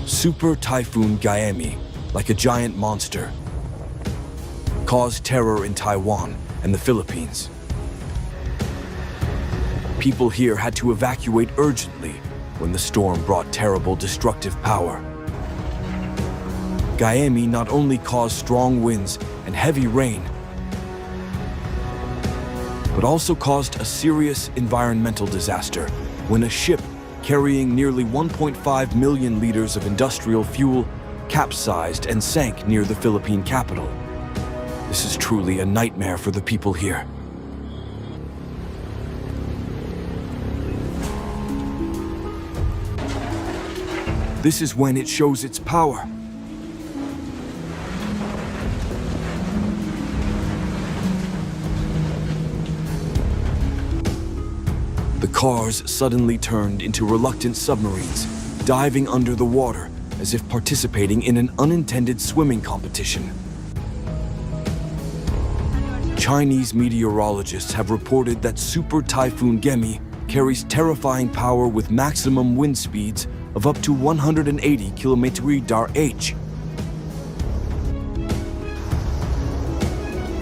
Super Typhoon Gaemi, like a giant monster, caused terror in Taiwan and the Philippines. People here had to evacuate urgently when the storm brought terrible destructive power. Gaemi not only caused strong winds and heavy rain, but also caused a serious environmental disaster when a ship carrying nearly 1.5 million liters of industrial fuel capsized and sank near the Philippine capital. This is truly a nightmare for the people here. This is when it shows its power. The cars suddenly turned into reluctant submarines, diving under the water as if participating in an unintended swimming competition. Chinese meteorologists have reported that Super Typhoon Gaemi carries terrifying power with maximum wind speeds of up to 180 km/h.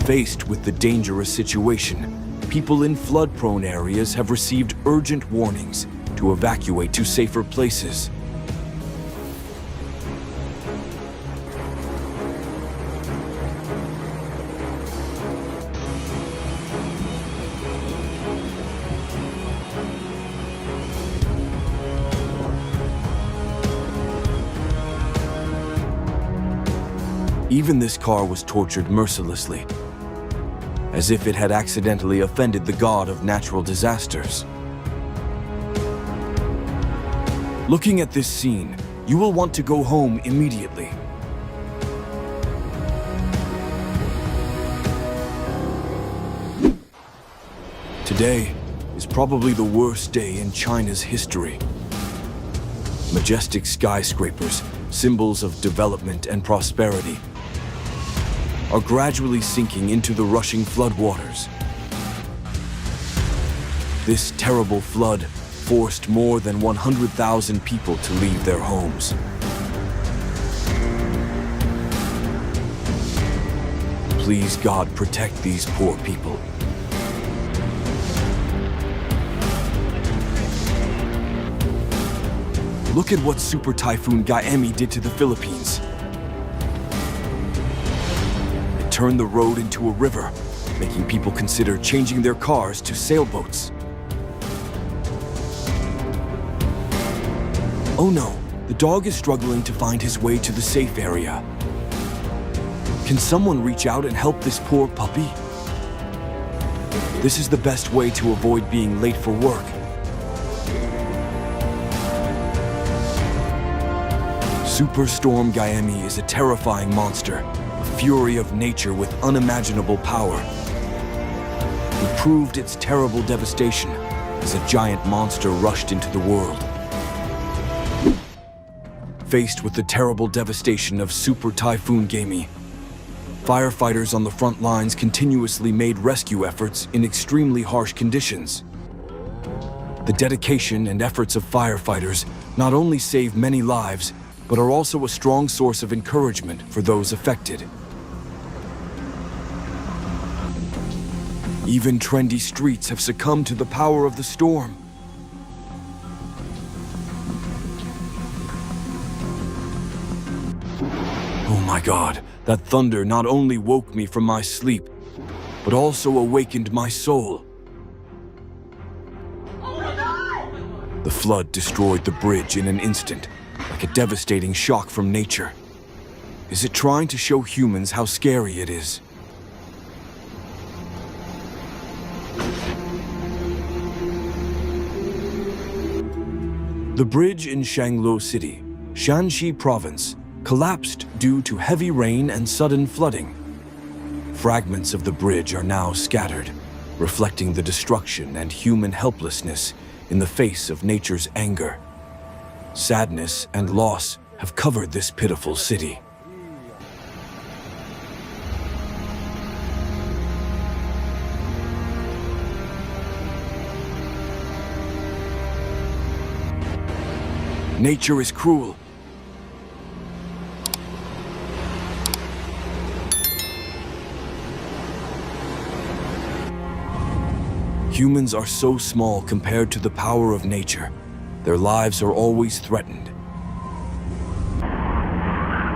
Faced with the dangerous situation, people in flood-prone areas have received urgent warnings to evacuate to safer places. Even this car was tortured mercilessly, as if it had accidentally offended the god of natural disasters. Looking at this scene, you will want to go home immediately. Today is probably the worst day in China's history. Majestic skyscrapers, symbols of development and prosperity, are gradually sinking into the rushing floodwaters. This terrible flood forced more than 100,000 people to leave their homes. Please, God, protect these poor people. Look at what Super Typhoon Gaemi did to the Philippines. Turned the road into a river, making people consider changing their cars to sailboats. Oh no, the dog is struggling to find his way to the safe area. Can someone reach out and help this poor puppy? This is the best way to avoid being late for work. Superstorm Gaemi is a terrifying monster, fury of nature with unimaginable power. It proved its terrible devastation as a giant monster rushed into the world. Faced with the terrible devastation of Super Typhoon Gaemi, firefighters on the front lines continuously made rescue efforts in extremely harsh conditions. The dedication and efforts of firefighters not only save many lives, but are also a strong source of encouragement for those affected. Even trendy streets have succumbed to the power of the storm. Oh my God, that thunder not only woke me from my sleep, but also awakened my soul. The flood destroyed the bridge in an instant, like a devastating shock from nature. Is it trying to show humans how scary it is? The bridge in Shanglo City, Shanxi Province, collapsed due to heavy rain and sudden flooding. Fragments of the bridge are now scattered, reflecting the destruction and human helplessness in the face of nature's anger. Sadness and loss have covered this pitiful city. Nature is cruel, Humans are so small compared to the power of nature. Their lives are always threatened.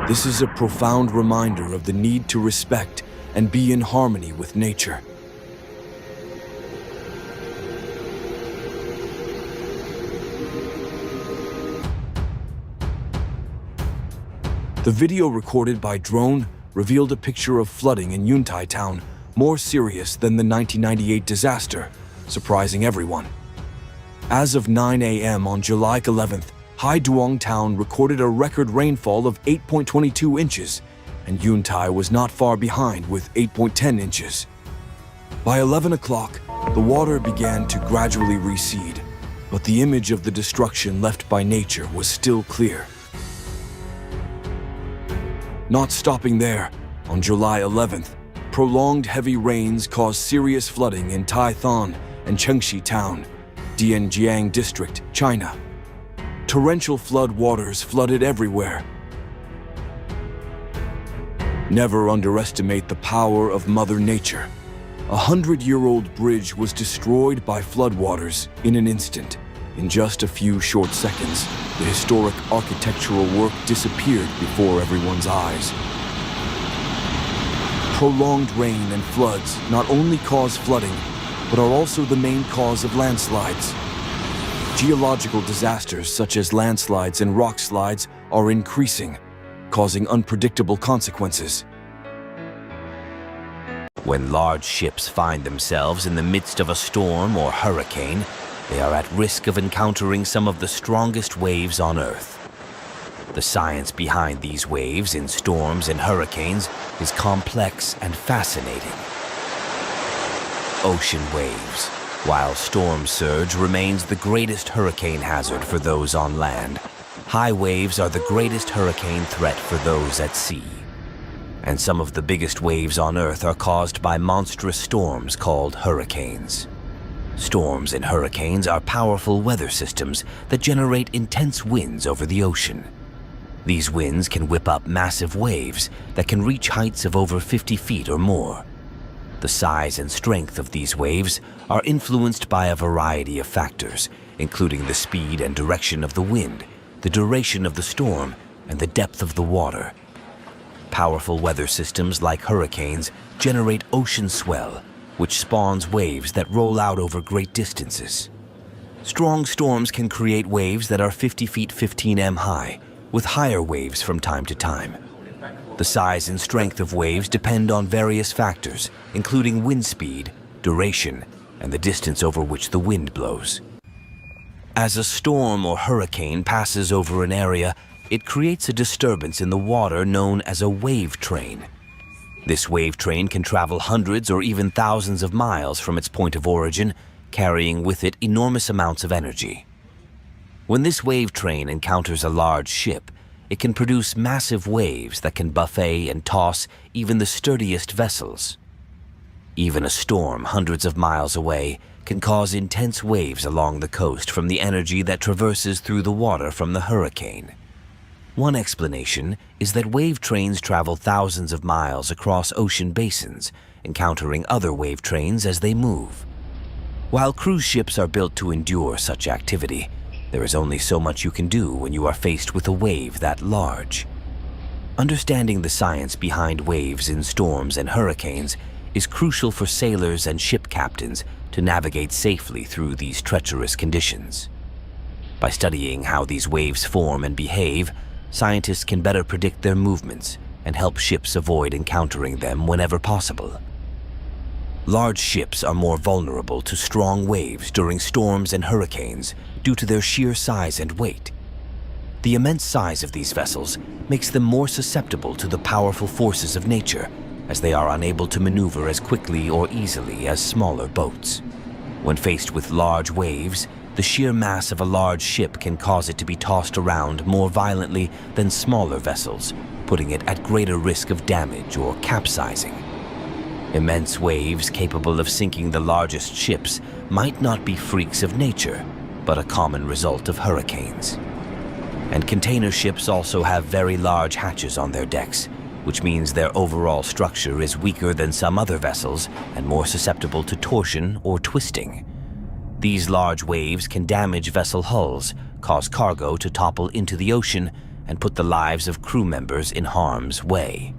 This is a profound reminder of the need to respect and be in harmony with nature. The video recorded by drone revealed a picture of flooding in Yuntai town more serious than the 1998 disaster, surprising everyone. As of 9 a.m. on July 11th, Haiduong town recorded a record rainfall of 8.22 inches, and Yuntai was not far behind with 8.10 inches. By 11 o'clock, the water began to gradually recede, but the image of the destruction left by nature was still clear. Not stopping there, on July 11th, prolonged heavy rains caused serious flooding in Taithon and Chengxi town, Dianjiang district, China. Torrential flood waters flooded everywhere. Never underestimate the power of Mother Nature. A 100-year-old bridge was destroyed by floodwaters in an instant. In just a few short seconds, the historic architectural work disappeared before everyone's eyes. Prolonged rain and floods not only cause flooding, but are also the main cause of landslides. Geological disasters such as landslides and rock slides are increasing, causing unpredictable consequences. When large ships find themselves in the midst of a storm or hurricane, they are at risk of encountering some of the strongest waves on Earth. The science behind these waves in storms and hurricanes is complex and fascinating. Ocean waves. While storm surge remains the greatest hurricane hazard for those on land, high waves are the greatest hurricane threat for those at sea. And some of the biggest waves on Earth are caused by monstrous storms called hurricanes. Storms and hurricanes are powerful weather systems that generate intense winds over the ocean. These winds can whip up massive waves that can reach heights of over 50 feet or more. The size and strength of these waves are influenced by a variety of factors, including the speed and direction of the wind, the duration of the storm, and the depth of the water. Powerful weather systems like hurricanes generate ocean swell, which spawns waves that roll out over great distances. Strong storms can create waves that are 50 feet 15 m high, with higher waves from time to time. The size and strength of waves depend on various factors, including wind speed, duration, and the distance over which the wind blows. As a storm or hurricane passes over an area, it creates a disturbance in the water known as a wave train. This wave train can travel hundreds or even thousands of miles from its point of origin, carrying with it enormous amounts of energy. When this wave train encounters a large ship, it can produce massive waves that can buffet and toss even the sturdiest vessels. Even a storm hundreds of miles away can cause intense waves along the coast from the energy that traverses through the water from the hurricane. One explanation is that wave trains travel thousands of miles across ocean basins, encountering other wave trains as they move. While cruise ships are built to endure such activity, there is only so much you can do when you are faced with a wave that large. Understanding the science behind waves in storms and hurricanes is crucial for sailors and ship captains to navigate safely through these treacherous conditions. By studying how these waves form and behave, scientists can better predict their movements and help ships avoid encountering them whenever possible. Large ships are more vulnerable to strong waves during storms and hurricanes due to their sheer size and weight. The immense size of these vessels makes them more susceptible to the powerful forces of nature, as they are unable to maneuver as quickly or easily as smaller boats. When faced with large waves, the sheer mass of a large ship can cause it to be tossed around more violently than smaller vessels, putting it at greater risk of damage or capsizing. Immense waves capable of sinking the largest ships might not be freaks of nature, but a common result of hurricanes. And container ships also have very large hatches on their decks, which means their overall structure is weaker than some other vessels and more susceptible to torsion or twisting. These large waves can damage vessel hulls, cause cargo to topple into the ocean, and put the lives of crew members in harm's way.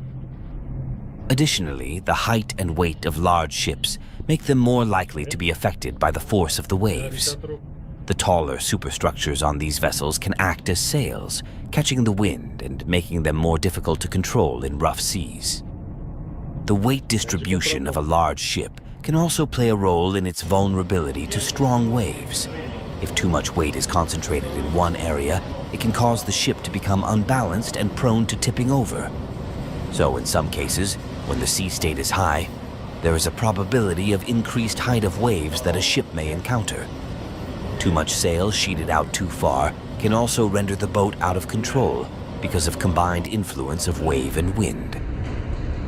Additionally, the height and weight of large ships make them more likely to be affected by the force of the waves. The taller superstructures on these vessels can act as sails, catching the wind and making them more difficult to control in rough seas. The weight distribution of a large ship can also play a role in its vulnerability to strong waves. If too much weight is concentrated in one area, it can cause the ship to become unbalanced and prone to tipping over. So in some cases, when the sea state is high, there is a probability of increased height of waves that a ship may encounter. Too much sail sheeted out too far can also render the boat out of control because of combined influence of wave and wind.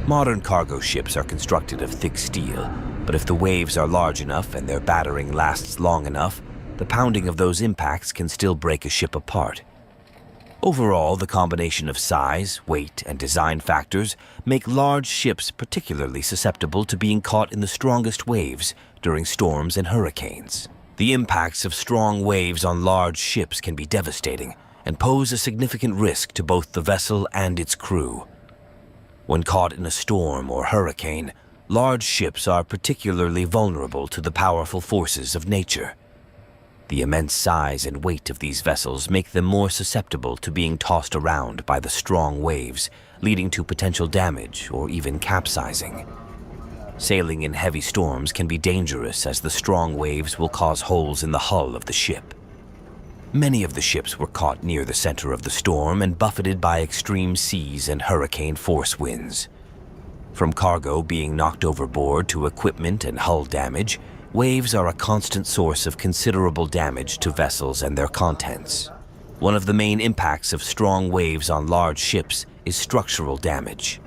Modern cargo ships are constructed of thick steel, but if the waves are large enough and their battering lasts long enough, the pounding of those impacts can still break a ship apart. Overall, the combination of size, weight, and design factors make large ships particularly susceptible to being caught in the strongest waves during storms and hurricanes. The impacts of strong waves on large ships can be devastating and pose a significant risk to both the vessel and its crew. When caught in a storm or hurricane, large ships are particularly vulnerable to the powerful forces of nature. The immense size and weight of these vessels make them more susceptible to being tossed around by the strong waves, leading to potential damage or even capsizing. Sailing in heavy storms can be dangerous as the strong waves will cause holes in the hull of the ship. Many of the ships were caught near the center of the storm and buffeted by extreme seas and hurricane force winds. From cargo being knocked overboard to equipment and hull damage, waves are a constant source of considerable damage to vessels and their contents. One of the main impacts of strong waves on large ships is structural damage.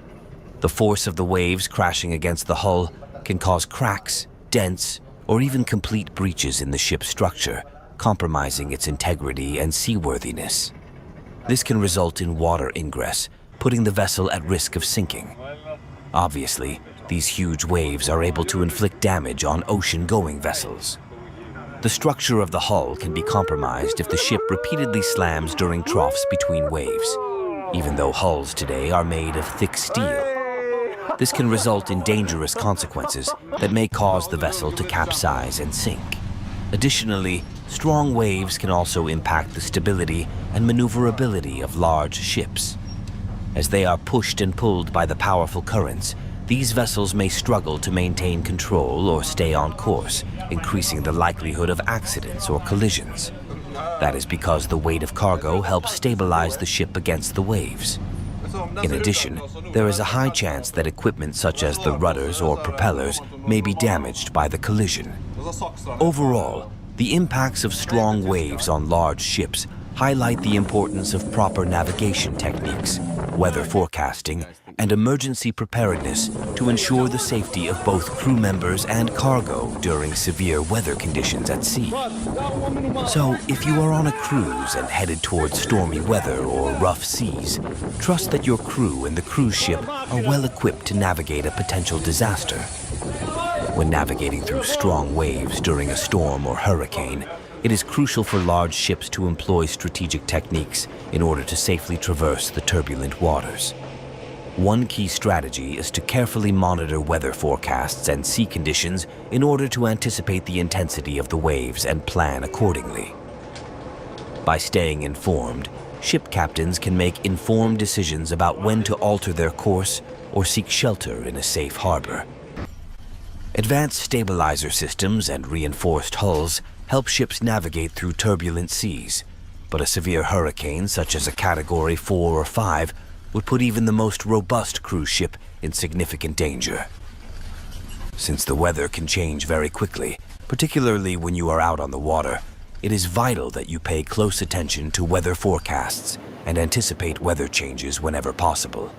The force of the waves crashing against the hull can cause cracks, dents, or even complete breaches in the ship's structure, compromising its integrity and seaworthiness. This can result in water ingress, putting the vessel at risk of sinking. Obviously, these huge waves are able to inflict damage on ocean-going vessels. The structure of the hull can be compromised if the ship repeatedly slams during troughs between waves, even though hulls today are made of thick steel. This can result in dangerous consequences that may cause the vessel to capsize and sink. Additionally, strong waves can also impact the stability and maneuverability of large ships. As they are pushed and pulled by the powerful currents, these vessels may struggle to maintain control or stay on course, increasing the likelihood of accidents or collisions. That is because the weight of cargo helps stabilize the ship against the waves. In addition, there is a high chance that equipment such as the rudders or propellers may be damaged by the collision. Overall, the impacts of strong waves on large ships highlight the importance of proper navigation techniques, weather forecasting, and emergency preparedness to ensure the safety of both crew members and cargo during severe weather conditions at sea. So, if you are on a cruise and headed towards stormy weather or rough seas, trust that your crew and the cruise ship are well equipped to navigate a potential disaster. When navigating through strong waves during a storm or hurricane, it is crucial for large ships to employ strategic techniques in order to safely traverse the turbulent waters. One key strategy is to carefully monitor weather forecasts and sea conditions in order to anticipate the intensity of the waves and plan accordingly. By staying informed, ship captains can make informed decisions about when to alter their course or seek shelter in a safe harbor. Advanced stabilizer systems and reinforced hulls help ships navigate through turbulent seas, but a severe hurricane such as a Category 4 or 5 would put even the most robust cruise ship in significant danger. Since the weather can change very quickly, particularly when you are out on the water, it is vital that you pay close attention to weather forecasts and anticipate weather changes whenever possible.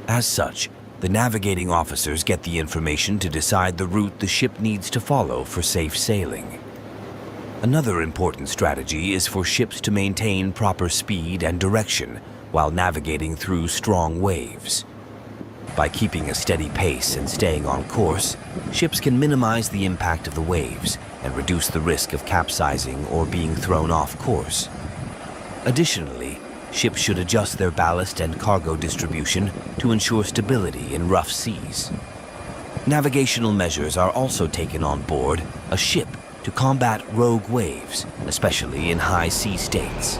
As such, the navigating officers get the information to decide the route the ship needs to follow for safe sailing. Another important strategy is for ships to maintain proper speed and direction while navigating through strong waves. By keeping a steady pace and staying on course, ships can minimize the impact of the waves and reduce the risk of capsizing or being thrown off course. Additionally, ships should adjust their ballast and cargo distribution to ensure stability in rough seas. Navigational measures are also taken on board a ship to combat rogue waves, especially in high sea states.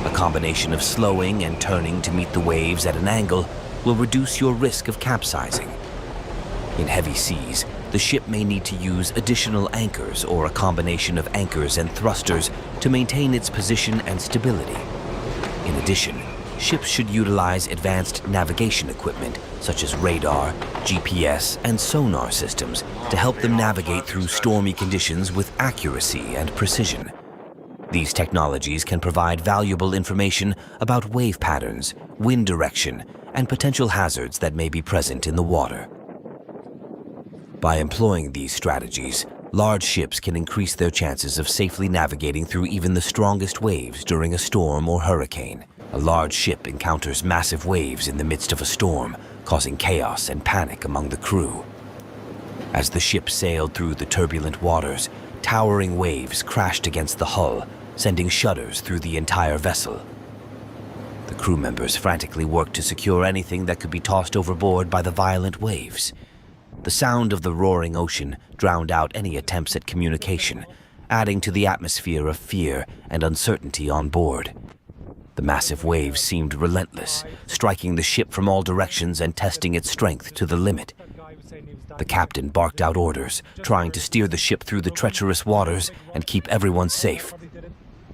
A combination of slowing and turning to meet the waves at an angle will reduce your risk of capsizing. In heavy seas, the ship may need to use additional anchors or a combination of anchors and thrusters to maintain its position and stability. In addition, ships should utilize advanced navigation equipment such as radar, GPS, and sonar systems to help them navigate through stormy conditions with accuracy and precision. These technologies can provide valuable information about wave patterns, wind direction, and potential hazards that may be present in the water. By employing these strategies, large ships can increase their chances of safely navigating through even the strongest waves during a storm or hurricane. A large ship encounters massive waves in the midst of a storm, causing chaos and panic among the crew. As the ship sailed through the turbulent waters, towering waves crashed against the hull, sending shudders through the entire vessel. The crew members frantically worked to secure anything that could be tossed overboard by the violent waves. The sound of the roaring ocean drowned out any attempts at communication, adding to the atmosphere of fear and uncertainty on board. The massive waves seemed relentless, striking the ship from all directions and testing its strength to the limit. The captain barked out orders, trying to steer the ship through the treacherous waters and keep everyone safe.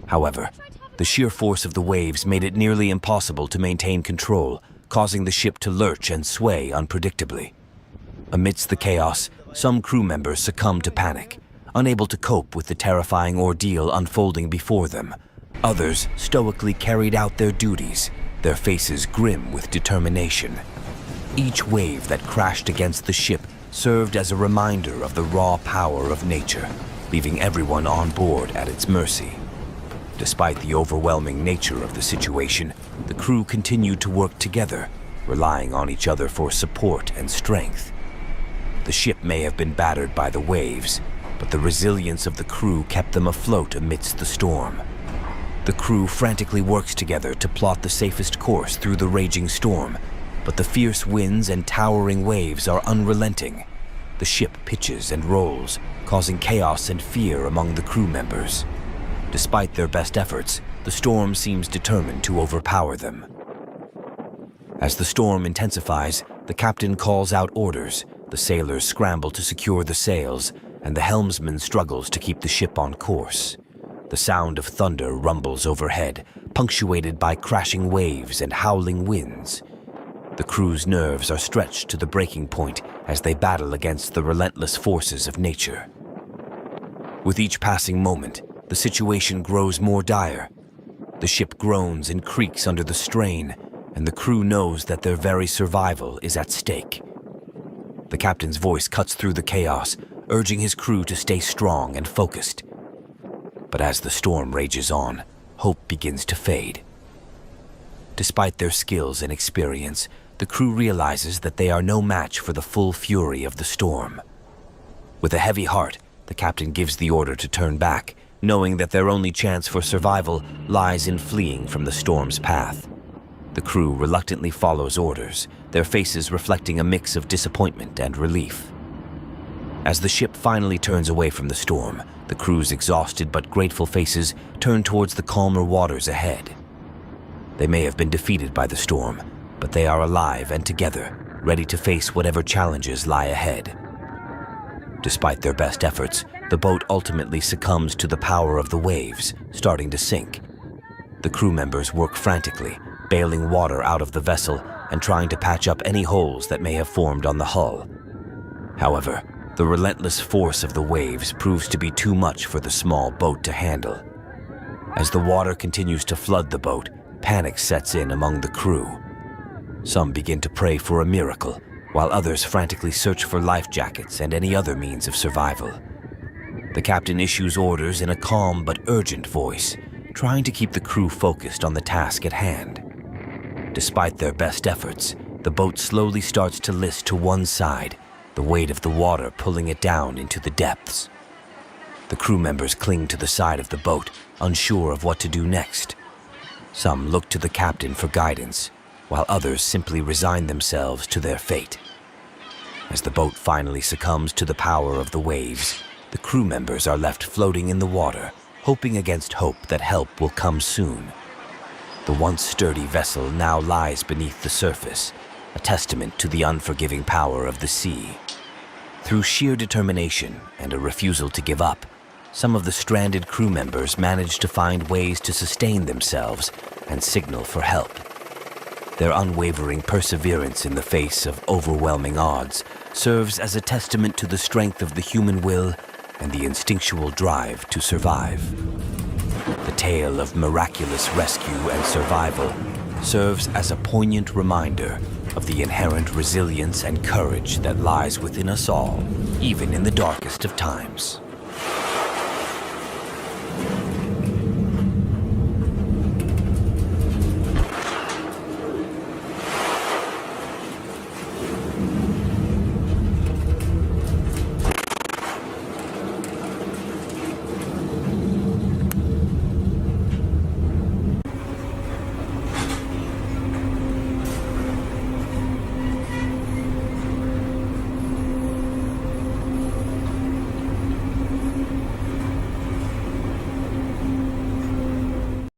However, the sheer force of the waves made it nearly impossible to maintain control, causing the ship to lurch and sway unpredictably. Amidst the chaos, some crew members succumbed to panic, unable to cope with the terrifying ordeal unfolding before them. Others stoically carried out their duties, their faces grim with determination. Each wave that crashed against the ship served as a reminder of the raw power of nature, leaving everyone on board at its mercy. Despite the overwhelming nature of the situation, the crew continued to work together, relying on each other for support and strength. The ship may have been battered by the waves, but the resilience of the crew kept them afloat amidst the storm. The crew frantically works together to plot the safest course through the raging storm, but the fierce winds and towering waves are unrelenting. The ship pitches and rolls, causing chaos and fear among the crew members. Despite their best efforts, the storm seems determined to overpower them. As the storm intensifies, the captain calls out orders, the sailors scramble to secure the sails, and the helmsman struggles to keep the ship on course. The sound of thunder rumbles overhead, punctuated by crashing waves and howling winds. The crew's nerves are stretched to the breaking point as they battle against the relentless forces of nature. With each passing moment, the situation grows more dire. The ship groans and creaks under the strain, and the crew knows that their very survival is at stake. The captain's voice cuts through the chaos, urging his crew to stay strong and focused. But as the storm rages on, hope begins to fade. Despite their skills and experience, the crew realizes that they are no match for the full fury of the storm. With a heavy heart, the captain gives the order to turn back, knowing that their only chance for survival lies in fleeing from the storm's path. The crew reluctantly follows orders, their faces reflecting a mix of disappointment and relief. As the ship finally turns away from the storm, the crew's exhausted but grateful faces turn towards the calmer waters ahead. They may have been defeated by the storm, but they are alive and together, ready to face whatever challenges lie ahead. Despite their best efforts, the boat ultimately succumbs to the power of the waves, starting to sink. The crew members work frantically, bailing water out of the vessel and trying to patch up any holes that may have formed on the hull. However, the relentless force of the waves proves to be too much for the small boat to handle. As the water continues to flood the boat, panic sets in among the crew. Some begin to pray for a miracle, while others frantically search for life jackets and any other means of survival. The captain issues orders in a calm but urgent voice, trying to keep the crew focused on the task at hand. Despite their best efforts, the boat slowly starts to list to one side, the weight of the water pulling it down into the depths. The crew members cling to the side of the boat, unsure of what to do next. Some look to the captain for guidance, while others simply resign themselves to their fate. As the boat finally succumbs to the power of the waves, the crew members are left floating in the water, hoping against hope that help will come soon. The once sturdy vessel now lies beneath the surface, a testament to the unforgiving power of the sea. Through sheer determination and a refusal to give up, some of the stranded crew members manage to find ways to sustain themselves and signal for help. Their unwavering perseverance in the face of overwhelming odds serves as a testament to the strength of the human will and the instinctual drive to survive. The tale of miraculous rescue and survival serves as a poignant reminder of the inherent resilience and courage that lies within us all, even in the darkest of times.